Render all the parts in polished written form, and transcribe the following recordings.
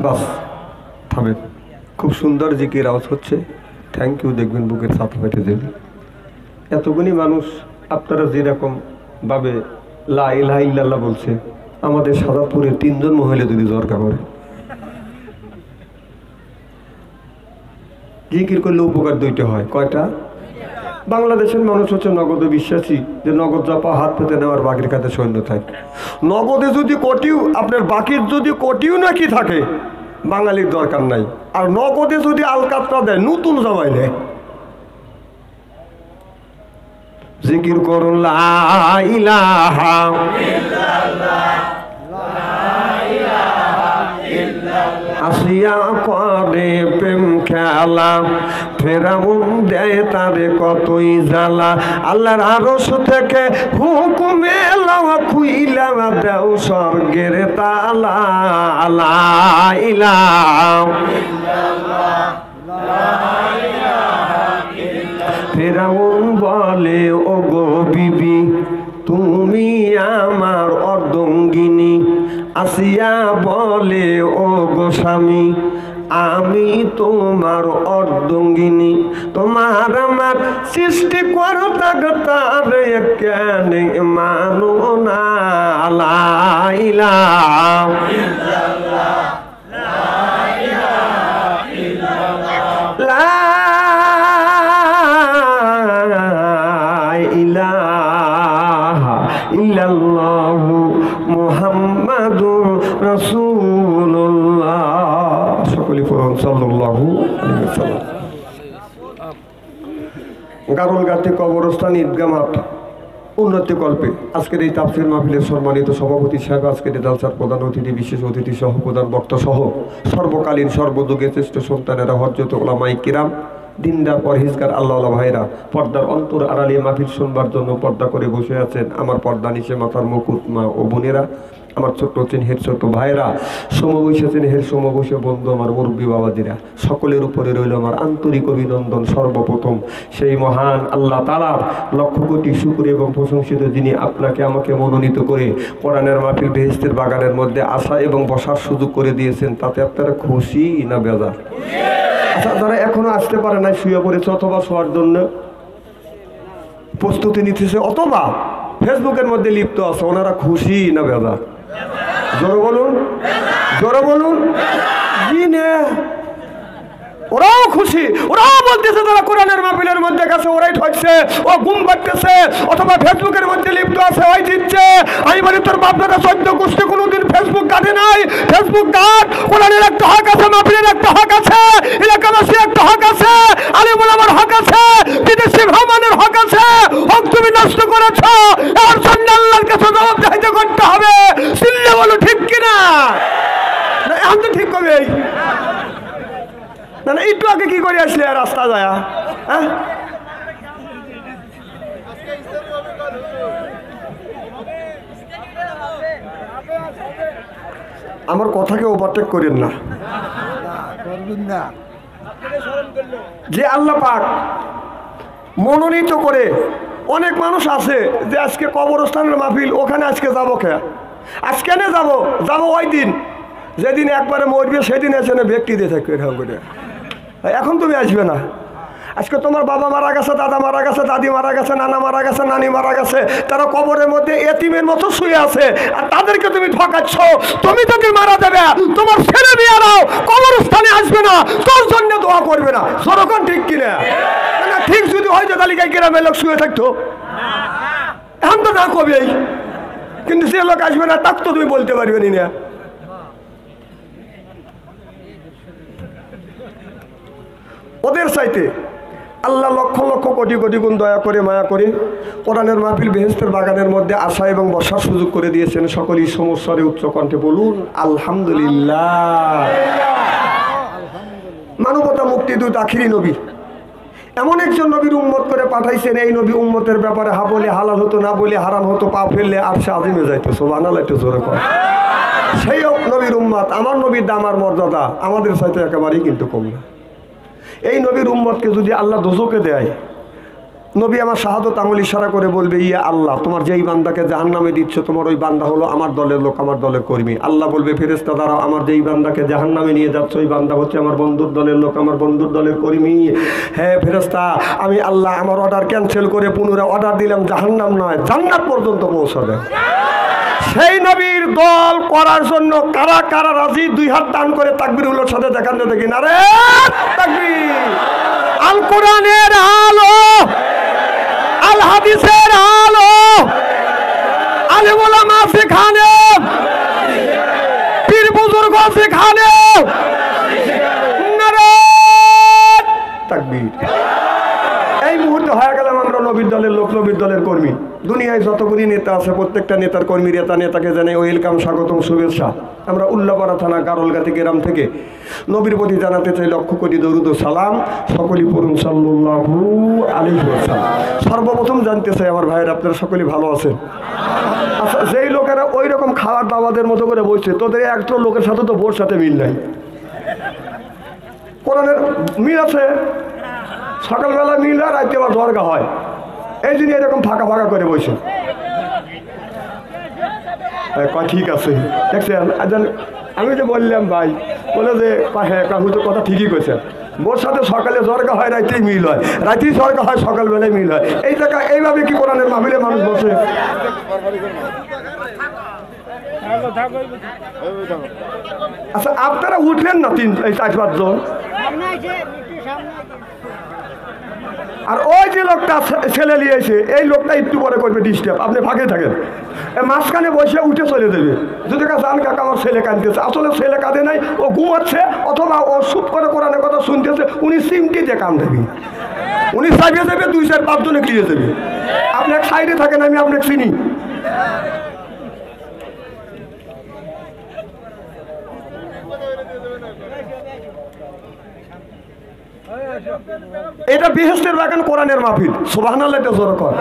বাস থামেন। খুব সুন্দর জিকির আওয়াজ হচ্ছে, থ্যাংক ইউ। দেখবেন বুকের ছাতা ফেটে যাবে। এতগুলি মানুষ আপনারা যেরকম ভাবে লা ইলাহা ইল্লাল্লাহ বলছে, আমাদের সাদাপুরের 3 জন মহিলা যদি জরকা করে জিকির করলে উপকার 2টা হয়। কয়টা? বাংলাদেশের মানুষ হচ্ছে নগদ বিশ্বাসী, যে নগদ জপা হাত পেতে নেওয়ার বাকির কাছে সৈন্য থাকে। নগদে যদি কোটিও আপনার বাকির যদি কোটিও নাকি থাকে, বাঙালির দরকার নাই। আর নগদে যদি আলকাতরা দেয়, নতুন জামাই নেয়। জিকির করুন লা ইলাহা ইল্লাল্লাহ, আসিয়া করে প্রেম খেলা, ফেরাউন দেয় তারে কতই জ্বালা। আল্লাহর আরশ থেকে হুকুম এলো, খুইলা দেও স্বর্গের তালা। লা ইলাহা ইল্লাল্লাহ, ফেরাউন বলে ও গো বিবি, তুমি আমার অর্ধাঙ্গিনী। আসিয়া বলে ও গো স্বামী, আমি তোমার অর্ধাঙ্গিনী। তোমার আমার সৃষ্টি কর্তা তারে কেন মানো না। লা ইলাহা ইল্লাল্লাহ, লা ইলাহা ইল্লাল্লাহ, লা ইলাহা ইল্লাল্লাহু মুহাম্মাদুর রাসূলুল্লাহ। সকলে পড়ুন সাল্লাল্লাহু আলাইহি ওয়াসাল্লাম। গারুলগাতি কবরস্থান ঈদগাহ মাঠ উন্নতি কল্পে আজকের এই তাফসীর মাহফিলের সম্মানিত সভাপতি সাহেব, আজকের এই জালসার প্রধান অতিথি, বিশেষ অতিথি সহ প্রধান বক্তা সহ সর্বকালীন সর্বযুগের শ্রেষ্ঠ সন্তানেরা, হযরত উলামায়ে কিরাম, দিনদার পরহেজগার আল্লাহওয়ালা ভাইরা, পর্দার অন্তর আড়ালে মাহফিল শুনবার জন্য পর্দা করে বসে আছেন আমার পর্দা নিচে মাথার মুকুট মা ও বোনেরা, আমার ছোট্ট চিনহের ছোট ভাইরা, সমবয়সী চিনহের সমবয়সী বন্ধু, আমার মুরব্বী বাবাজিরা, সকলের উপরে রইল আমার আন্তরিক অভিনন্দন। সর্বপ্রথম সেই মহান আল্লাহ তাআলার লক্ষ কোটি শুকরিয়া এবং প্রশংসিত, যিনি আপনাকে আমাকে মনোনীত করে কোরআনের মাহফিল বেহেশতের বাগানের মধ্যে আসা এবং বসার সুযোগ করে দিয়েছেন। তাতে আপনারা খুশি না বেজার? আচ্ছা, যারা এখনো আসতে পারে না, শুয়ে পড়েছে অথবা শোয়ার জন্য প্রস্তুতি নিতেছে অথবা ফেসবুকের মধ্যে লিপ্ত আছে, ওনারা খুশি না বেজার? জোরে বলুন, জোরে বলুন। জি না, ওরাও খুশি। ওরাও বলতেছে যারা কোরআনের মাহফিলের মধ্যে গেছে ওরাই ঠকছে, ও ঘুম পাচ্ছে, অথবা ফেসবুকের মধ্যে লিপ্ত আছে ওই দিচ্ছে। আমি বলি তোর বাপদাদা 14 গোষ্ঠী কোনোদিন ফেসবুক কাটে নাই। ফেসবুক কাট, কোরআনের একটা হক আছে, মাহফিলের একটা হক আছে, এলাকাবাসী একটা হক আছে, আলেম ওলামার হক আছে, বিদেশি ভ্রমণের হক আছে। হক তুমি নষ্ট করেছ, এর জন্য আল্লাহর কাছে জবাবদিহি করতে হবে। চিল্লে বলো ঠিক কিনা? এখন তো ঠিক কবে না, একটু আগে কি করে আসলে রাস্তা যায়? হ্যাঁ, আমার কথাকে ওভারটেক করেন না। যে আল্লাহ পাক মনোনীত করে, অনেক মানুষ আছে যে আজকে কবরস্থানের মাহফিল, ওখানে আজকে যাবো কে? আজকে না যাবো ওই দিন যেদিন একবারে মরবে, সেদিন এসে না ব্যক্তি দিয়ে থাকবে এরকম করে। এখন তুমি আসবে না। আজকে তোমার বাবা মারা গেছে, দাদা মারা গেছে, দাদি মারা গেছে, নানা মারা গেছে, নানি মারা গেছে, তারা কবরের মধ্যে এতিমের মতো শুয়ে আছে, আর তাদেরকে তুমি ঠকাচ্ছ। তুমি যদি মারা যাবে, তোমার ছেলে মেয়েরাও কবরস্থানে আসবে না, তোর জন্য দোয়া করবে না। সরকার ঠিক কিনা? ঠিক যদি হয়তো তালিকায় গ্রামের লোক শুয়ে থাকতো, এখন তো না কবেই, কিন্তু সে লোক আসবে না, তাক তো তুমি বলতে পারবে না। ওদের চাইতে আল্লাহ লক্ষ লক্ষ কোটি কোটি গুণ দয়া করে মায়া করে কোরআনের মাহফিল বেহেশতের বাগানের মধ্যে আসা এবং বসার সুযোগ করে দিয়েছেন। সকলেই সমস্যারে উচ্চ কণ্ঠে বলুন আলহামদুলিল্লাহ। মানবতা মুক্তি দূত আখিরি নবী, এমন একজন নবীর উম্মত করে পাঠাইছেন। এই নবী উম্মতের ব্যাপারে হা বলে হালাল হতো, না বলে হারাম হতো, পা ফেললে আর সে আজিমে যাইতো। সুবহানাল্লাহ, একটু জোরে কর। সেই নবীর উম্মত, আমার নবীর দাম আর মর্যাদা আমাদের চাইতে একেবারেই কিন্তু কম না। এই নবীর উম্মতকে যদি আল্লাহ দোজকে দেয়, নবী আমার শাহাদত আঙুল ইশারা করে বলবে, ইয়া আল্লাহ, তোমার যেই বান্দাকে জাহান্নামে দিচ্ছ তোমার ওই বান্দা হলো আমার দলের লোক, আমার দলের কর্মী। আল্লাহ বলবে, ফেরেশতা দাঁড়াও, আমার যেই বান্দাকে জাহান্নামে নিয়ে যাচ্ছ ওই বান্দা হচ্ছে আমার বন্ধুর দলের লোক, আমার বন্ধুর দলের কর্মী। হ্যাঁ ফেরেশতা, আমি আল্লাহ আমার অর্ডার ক্যান্সেল করে পুনরায় অর্ডার দিলাম জাহান্নাম নয়, জান্নাত পর্যন্ত পৌঁছাবে। সেই নবীর দল করার জন্য কারা কারা রাজি? দুই হাত দান করে তাকবীরগুলোর সাথে দেখান তো দেখি। নারে তাকবীর! আল কোরআনের আলো, আল হাদিসের আলো, আলেম ওলামা সেখানে, পীর বুজুর্গ সেখানে। নারে তাকবীর! এই মুহূর্তে হয়ে গেলাম আমরা নবীর দলের লোক, নবীর দলের কর্মী। দুনিয়ায় যতগুলি নেতা আছে প্রত্যেকটা নেতার কর্মী, নেতাকে জানাই ওয়েলকাম, স্বাগতম, শুভেচ্ছা। আমরা উল্লাপাড়া থানা গারলগাতি গ্রাম থেকে নবীর প্রতি জানাতে চাই লক্ষ কোটি দরুদ ও সালাম। সকলেই পড়ুন সাল্লাল্লাহু আলাইহি ওয়াসাল্লাম। সর্বপ্রথম জানতে চাই আমার ভাইয়ের, আপনারা সকলেই ভালো আছেন? আচ্ছা, যেই লোকেরা ওই রকম খাওয়ার দাওয়াদের মতো করে বসছে, তোদের একটা লোকের সাথে তো বোর সাথে মিল নাই। কোরআনের মিল আছে, সকালবেলা মিল হয়, রাইতে আবার দরগা হয়, এই জন্য এরকম ফাঁকা ফাঁকা করে বসে। ঠিক আছে, দেখছেন? আমি যে বললাম ভাই বলে যে হ্যাঁ কাকু তো কথা ঠিকই কইছে, বোর সাথে সকালে দরগা হয়, রাইতেই মিল হয়, রাইতেই দরগা হয়, সকালবেলায় মিল হয়। এই জায়গা এইভাবে কি কোরআনের মাহফিলে মানুষ বসে? আচ্ছা, আপনারা উঠলেন না 4-5 জন, আর ওই যে লোকটা ছেলে নিয়েছে এই লোকটা একটু পরে করবে ডিস্টার্ব, আপনি ফাঁকে থাকেন, মাঝখানে বসে উঠে চলে দেবে। যদি জান কাকা আমার ছেলে কাঁদতেছে, আসলে ছেলে কাঁদে নাই, ও ঘুমাচ্ছে, অথবা ও চুপ করে কোরআনের কথা শুনতেছে, উনি সিমটি দিয়ে কান দেবে, উনি চাপিয়ে দেবে, 2-4-5 জনে ক্লিয়ে দেবে। আপনি এক সাইডে থাকেন, আমি আপনাকে চিনি। এটা বেহেশতের বাগান, কোরআনের মাহফিল। সুবহানাল্লাহ জোরে কর।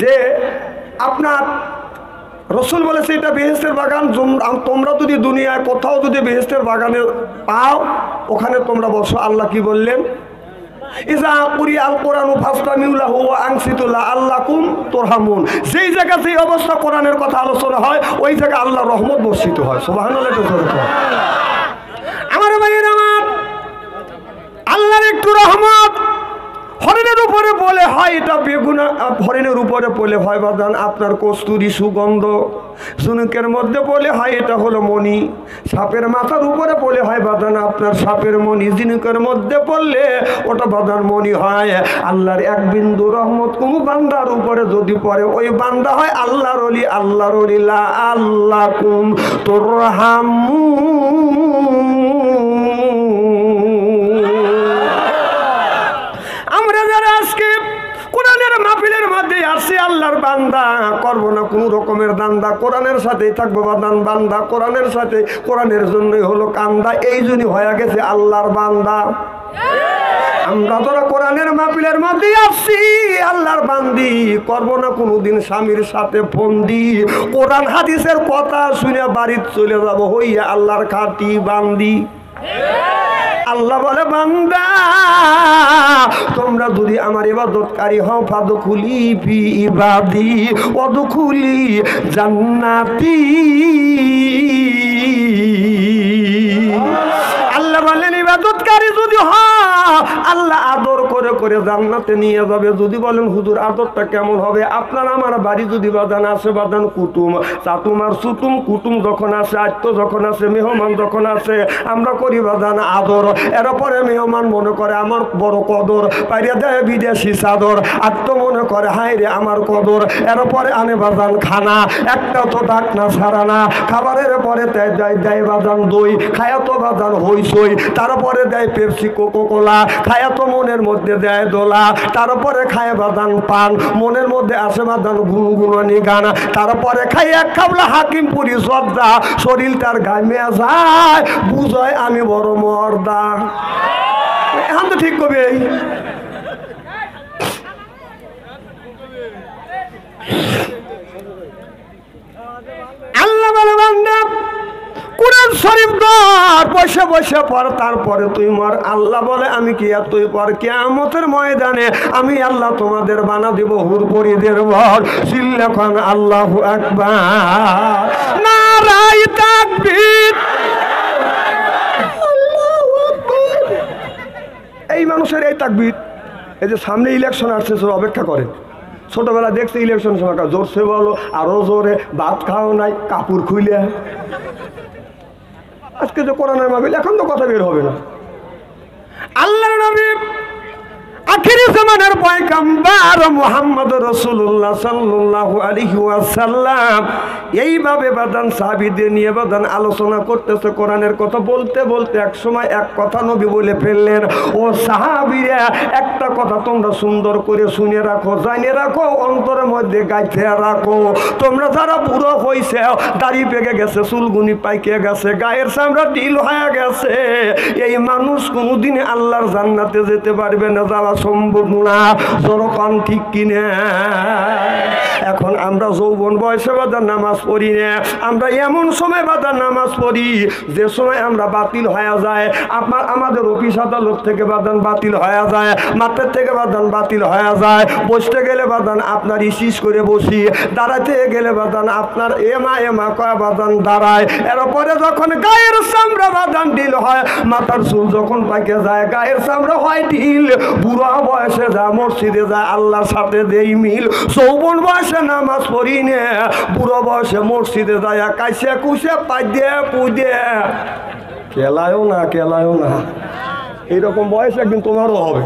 যে আপনার রসুল বলেছে এটা বেহেশতের বাগান, তোমরা যদি দুনিয়ায় কোথাও যদি বেহেশতের বাগানে পাও ওখানে তোমরা বসো। আল্লাহ কি বললেন? ইজা কুরিআল কোরআনু ফাসতামিউ লাহু ওয়া আনসিতু লাআল্লাকুম তুরহামুন। যেই জায়গাতে এই অবস্থা কোরআনের কথা আলোচনা হয় ওই জায়গায় আল্লাহর রহমত বর্ষিত হয়। সুবহানাল্লাহ জোরে কর। আমার ভাইয়েরা, আমার আল্লাহর একটু রহমত হরিণের উপরে বলে হয় এটা বেগুনা, হরিণের উপরে বলে হয় বাদান আপনার কস্তুরি সুগন্ধ, ঝুনুকের মধ্যে বলে হয় এটা হলো মণি, সাপের মাথার উপরে বলে হয় বাদান আপনার সাপের মণি, ঝিনুকের মধ্যে পড়লে ওটা বাদান মণি হয়। আল্লাহর এক বিন্দু রহমত কোন বান্দার উপরে যদি পড়ে ওই বান্দা হয় আল্লাহর ওলি। আল্লাহর ওলি লা আল্লাকুম তুরহামুন। আমরা যারা আজকে কোরআনের মাহফিলের মধ্যে আসছি আল্লাহর বান্দা, করবো না কোনো রকমের দান্দা, কোরআনের সাথেই থাকবো বাদান বান্দা, কোরআনের সাথে, কোরআনের জন্যই হলো কান্দা, এই জন্যই হয়ে গেছে আল্লাহর বান্দা। আমরা যারা কোরআনের মাহফিলের মধ্যে আসছি আল্লাহর বান্দি, করবো না কোনোদিন স্বামীর সাথে ফন্দি, কোরআন হাদিসের কথা শুনে বাড়িতে চলে যাবো হইয়া আল্লাহর খাঁটি বান্দি। আল্লাহ বলে বান্দা তোমরা যদি আমার ইবাদতকারী হও ফাদখুলি ফি ইবাদি ওয়াদখুলি জান্নাতি। আল্লাহ বলেন ইবাদতকারী যদি হও আল্লাহ আদর করে করে জান্নাতে নিয়ে যাবে। যদি বলেন হুজুর আদরটা কেমন হবে? আপনার আমার বাড়ি যদি বাদান আসে, বাদান কুটুম চাটুম আর সুটুম, কুটুম যখন আসে, আত্ম যখন আসে, মেহমান যখন আসে, আমরা করি বাদান আদর। এরপরে মেহমান মনে করে আমার বড় কদর, পাইরে দেয় বিদেশি চাদর, আত্ম মনে করে হায় রে আমার কদর। এরপরে আনে বাদান খানা, একটা তো ডাক না ছাড়া না, খাবারের পরে দেয় বাদান দই, খায়া তো বাদান হইসই, তারপরে দেয় পেপসি কোকো কোলা, খায়া তো মনের মধ্যে দেয় দোলা, তারপরে খায় বাদান পান, মনের মধ্যে আসে বাদান গুনগুনানি গান, তারপরে খাই এক খাবলা হাকিমপুরি শ্রদ্ধা, শরীর তার গামে যায়, বুঝয় আমি বড় মর্দা। এখন তো ঠিক কবি আল্লাহ বলে বান্দা কুরআন শরীফ ধর, বসে বসে পড়, তারপরে তুই মর। আল্লাহ বলে আমি কি আর তুই পর কিয়ামতের ময়দানে আমি আল্লাহ তোমাদের বানা দিব হুরপরিদের ভর। চিল্লাখন আল্লাহু আকবার, নারায়ে তাকবীর, আল্লাহু আকবার। এই মানুষের এই তাকবীর। এই যে সামনে ইলেকশন আসছে, অপেক্ষা করে। ছোটবেলা দেখছে ইলেকশন সময় জোরসে বলো, আরো জোরে, ভাত খাও নাই, কাপড় খুইলে। আজকে যে কোরআনের মাহফিল, এখন তো কথা বের হবে না। আল্লাহর নবী আখিরি জামানার পয়গম্বর মুহাম্মদ রাসূলুল্লাহ সাল্লাল্লাহু আলাইহি ওয়াসাল্লাম এইভাবে বাদান সাহাবীদের নিয়ে বাদান আলোচনা করতেছে, কোরআনের কথা বলতে বলতে এক সময় এক কথা নবী বলে ফেললেন, ও সাহাবীরা একটা কথা তোমরা সুন্দর করে শুনে রাখো, জানে রাখো, অন্তরের মধ্যে গাইতে রাখো। তোমরা যারা বুড়ো হইছে, দাড়ি পেকে গেছে, চুলগুনি পাইকে গেছে, গায়ের চামড়া ঢিল হয়ে গেছে, এই মানুষ কোনোদিন আল্লাহর জান্নাতে যেতে পারবে না, যাওয়া সম্ভব না। জনগণ ঠিক কিনা? এখন আমরা যৌবন বয়সে বাজার নামাজ পড়ি না, আমরা এমন সময় বাজার নামাজ পড়ি যে সময় আমরা বাতিল হয়ে যায়। আমাদের অফিস আদালত থেকে বাদান বাতিল হয়ে যায়, মাঠের থেকে বাদান বাতিল হয়ে যায়। বসতে গেলে বাদান আপনার ইসিস করে বসি, দাঁড়াতে গেলে বাদান আপনার এমা এমা কয়া বাদান দাঁড়ায়। এরপরে যখন গায়ের চামড়া বাদান ঢিল হয়, মাথার চুল যখন পাকে যায়, গায়ের চামড়া হয় ঢিল, বুড়া বয়সে যা মসজিদে যায় আল্লাহর সাথে দেই মিল। যৌবন বয়সে নামাজ পড়ি নে, বুড়ো বয়সে মসজিদে যায় কাইসে কুসে পাইদে পুদে, কেলায়ও না কেলায়ও না। এইরকম বয়স একদিন তোমারও হবে।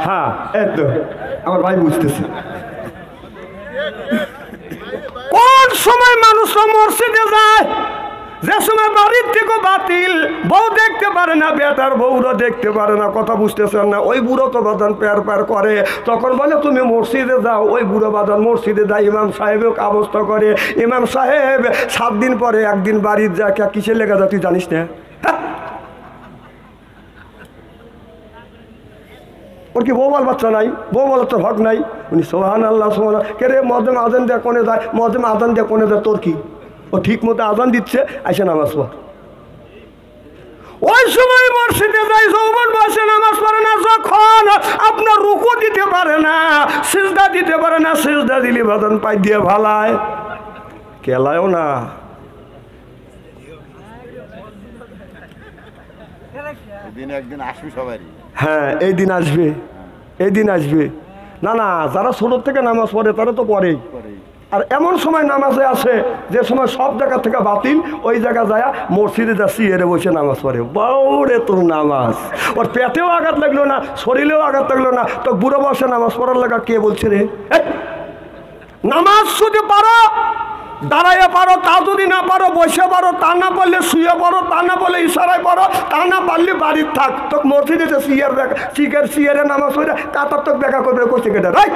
হ্যাঁ, এই তো আমার ভাই বুঝতেছে। কোন সময় মানুষরা মসজিদে যায়, যে সময় বাড়ির থেকে বাতিল, বউ দেখতে পারে না, বেটার বউরা দেখতে পারে না, কথা বুঝতেছেন না। ওই বুড়ো তো বাদান প্যার প্যার করে, তখন বলে তুমি মসজিদে যাও। ওই বুড়ো বাদান মসজিদে যায়, ইমাম সাহেবেও অবস্থা করে। ইমাম সাহেব 7 দিন পরে একদিন বাড়ির যা কিসের লেগে যা তুই জানিস না? ওর কি বউ বাল বাচ্চা নাই? বউ বলার তো হক নাই। উনি সুবহানাল্লাহ সুবহানাল্লাহ কে রে, মজম আজান দিয়ে কোনে যায়, মজম আজান দিয়ে কোনে যায়, তোর কি? ও ঠিক মতো আজান দিচ্ছে, আইসে নামাজ পড়। ওই সময় মসজিদে যাই, যৌবন বয়সে নামাজ পড়ে না, যখন আপনার রুকু দিতে পারে না, সিজদা দিতে পারে না, সিজদা দিলে বাদান পাই দিয়ে ভালায়, কেলায়ও না। একদিন আসবে সবাই। হ্যাঁ, এই দিন আসবে, এই দিন আসবে। না না, যারা ছোটোর থেকে নামাজ পড়ে তারা তো পড়েই। আর এমন সময় নামাজে আসে যে সময় সব জায়গা থেকে বাতিল, ওই জায়গা যায় মসজিদে যাচ্ছি এরে বসে নামাজ পড়ে। বাউরে তোর নামাজ, ওর পেটেও আঘাত লাগলো না, শরীরেও আঘাত লাগলো না, তো বুড়ো বসে নামাজ পড়ার লাগা কে বলছে রে? নামাজ শুধু পারো, দাঁড়াইয়ে পারো, তা যদি না পারো বসে পারো, তা না পারলে শুয়ে পড়ো, তা না পারলে ইশারায় পড়ো, তা না পারলে বাড়ির থাক। তো মসজিদে সিয়ারে নামাজ পড়ে কাতার তো দেখা করবে কোচে কেটে, রাইট?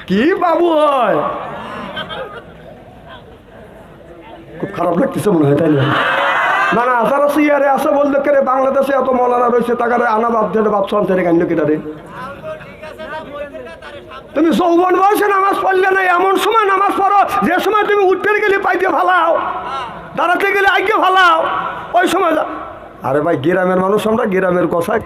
কি বাবু হয়, খুব খারাপ লাগতেছে মনে হয়, তাই না? না না, যারা সিয়ারে আছে বলতে কে বাংলাদেশে এত মৌলানা রয়েছে, তাকে আনা বাদ দিয়ে বাচ্চা আনতে কান্ড কেটারে। তুমি যৌবন বয়সে নামাজ পড়লে না, এমন সময় নামাজ পড়ো যে সময় তুমি উঠতে গেলে পাইতে ভালাও, দাঁড়াতে গেলে আইকে ভালাও, ওই সময়। আরে ভাই, গ্রামের মানুষ আমরা, গ্রামের কথায়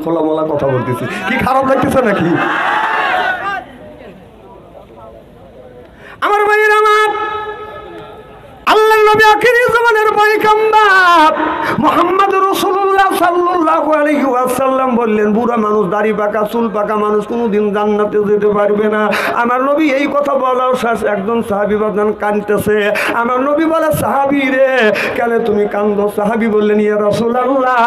খোলামলা কথা বলতেছি, কি খারাপ লাগতেছে নাকি? আমার ভাইয়ের আমার, আল্লাহ নবী আখিরি জামানের পয়গম্বর মুহাম্মদ রাসূলুল্লাহ সাল্লাল্লাহু আলাইহি ওয়াসাল্লাম বললেন, বুড়া মানুষ, দাড়ি পাকা, চুল পাকা মানুষ কোনোদিন জান্নাতে যেতে পারবে না। আমার নবী এই কথা বলার শেষ একজন সাহাবী বাদান কাঁদতেছে। আমার নবী বলে, সাহাবী রে কেন তুমি কান্দো? সাহাবী বললেন, ইয়া রাসূলুল্লাহ,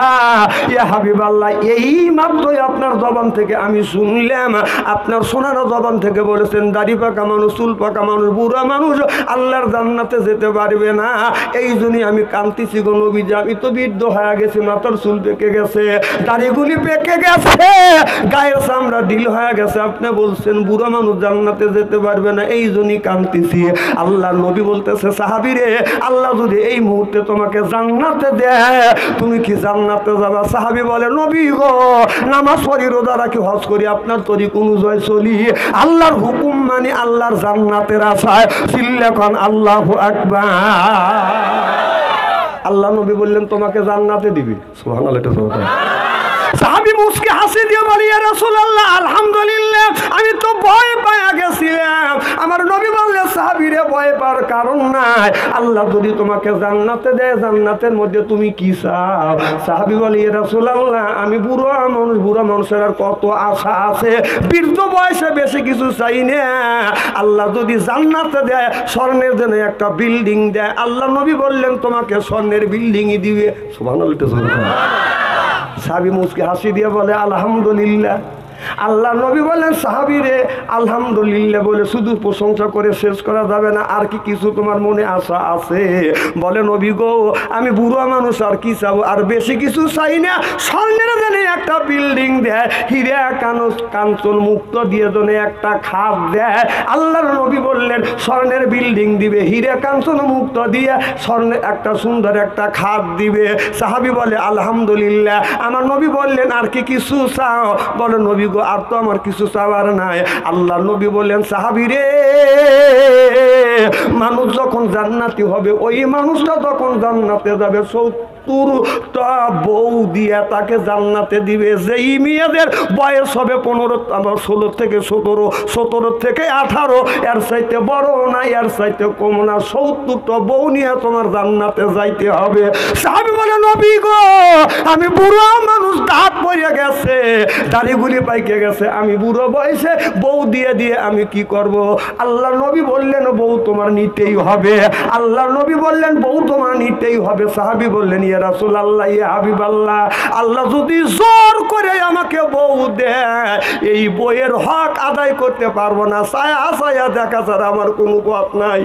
ইয়া হাবিবাল্লাহ, এই মাত্রই আপনার জবান থেকে আমি শুনলাম, আপনার শোনানো জবান থেকে বলেছেন দাড়ি পাকা মানুষ, চুল পাকা মানুষ, বুড়া মানুষ আল্লাহর জান্নাতে যেতে পারবে না। এই জন্যই আমি কান্তিছি গো নবীজি, আমি তো বৃদ্ধ হয়ে গেছি, মাথার চুল পেকে গেছে, দাড়িগুলি পেকে গেছে, গায়ের চামড়া ঢিল হয়ে গেছে। আপনি বলছেন বুড়ো মানুষ জান্নাতে যেতে পারবে না, এই জন্যই কাঁদতেছি। আল্লাহ নবী বলতেছে সাহাবীরে, আল্লাহ যদি এই মুহূর্তে তোমাকে জান্নাতে দেয়, তুমি কি জান্নাতে যাবা? সাহাবী বলে নবী গো, নামাজ পড়ি, রোজা রাখি, হজ করি, আপনার তরিক অনুযায়ী চলি, আল্লাহর হুকুম মানি, আল্লাহর জান্নাতের আশায় চিল্লে কোন আল্লাহু আকবার। আল্লাহ নবী বললেন তোমাকে জান্নাতে দিবে। সুবহানাল্লাহ। এটা সাহাবী মুস্কি হাসি দিয়ে বলি ইয়া রাসূলুল্লাহ আলহামদুলিল্লাহ, আমি তো ভয় পায়া গেছিলাম। আমার নবী বললেন সাহাবীরে ভয় পাওয়ার কারণ নাই, আল্লাহ যদি তোমাকে জান্নাতে দেয়, জান্নাতের মধ্যে তুমি কি চাও? সাহাবী বলি ইয়া রাসূলুল্লাহ, আমি বুড়ো মানুষ, বুড়ো মানুষের আর কত আশা আছে, বৃদ্ধ বয়সে বেশি কিছু চাই না। আল্লাহ যদি জান্নাতে দেয়, স্বর্ণের জন্য একটা বিল্ডিং দেয়, আল্লাহ নবী বললেন তোমাকে স্বর্ণের বিল্ডিংই দিবে। সুবহানাল্লাহ। সাহাবী মুস্কি হাসি দিয়ে বলে আলহামদুলিল্লাহ। আল্লাহ নবী বলেন সাহাবীরে আলহামদুলিল্লাহ বলে শুধু প্রশংসা করে শেষ করা যাবে না, আর কি কিছু তোমার মনে আশা আছে? বলে নবী গো, আমি বুড়ো মানুষ, আর কি চাবো? আর বেশি কিছু চাই না, স্বর্ণের জন্য একটা বিল্ডিং দেয়, হীরা কাঞ্চন মুক্ত দিয়ে জন্য একটা খাপ দেয়। আল্লাহর নবী বললেন স্বর্ণের বিল্ডিং দিবে, হীরা কাঞ্চন মুক্ত দিয়ে স্বর্ণের একটা সুন্দর একটা খাপ দিবে। সাহাবী বলে আলহামদুলিল্লাহ। আমার নবী বললেন আর কি কিছু চাও? বলে নবী গো, আর তো আমার কিছু চাওয়ার নাই। আল্লাহ নবী বললেন সাহাবীরে, মানুষ যখন জান্নাতি হবে, ওই মানুষটা যখন জান্নাতে যাবে, 70টা বউ দিয়ে তাকে জান্নাতে দিবে। যেই মেয়েদের বয়স হবে 16 থেকে 17, 17 থেকে 18, এর চাইতে বড় না, এর চাইতে কম না, 70টা বউ নিয়ে তোমার জান্নাতে যাইতে হবে। সাহাবী বলে নবী গো, আমি বুড়ো মানুষ, দাঁত পড়ে গেছে, দাড়িগুলি পাইকে গেছে, আমি বুড়ো বয়সে বউ দিয়ে দিয়ে আমি কি করব? আল্লাহ নবী বললেন বউ তোমার নিতেই হবে। আল্লাহ নবী বললেন বউ তোমার নিতেই হবে। সাহাবী বললেন ইয়া রাসূলুল্লাহ, ইয়া হাবিবাল্লাহ, আল্লাহ যদি জোর করে আমাকে বউ দেয়, এই বইয়ের হক আদায় করতে পারবো না, ছায়া ছায়া দেখা ছাড়া আমার কোনো পথ নাই।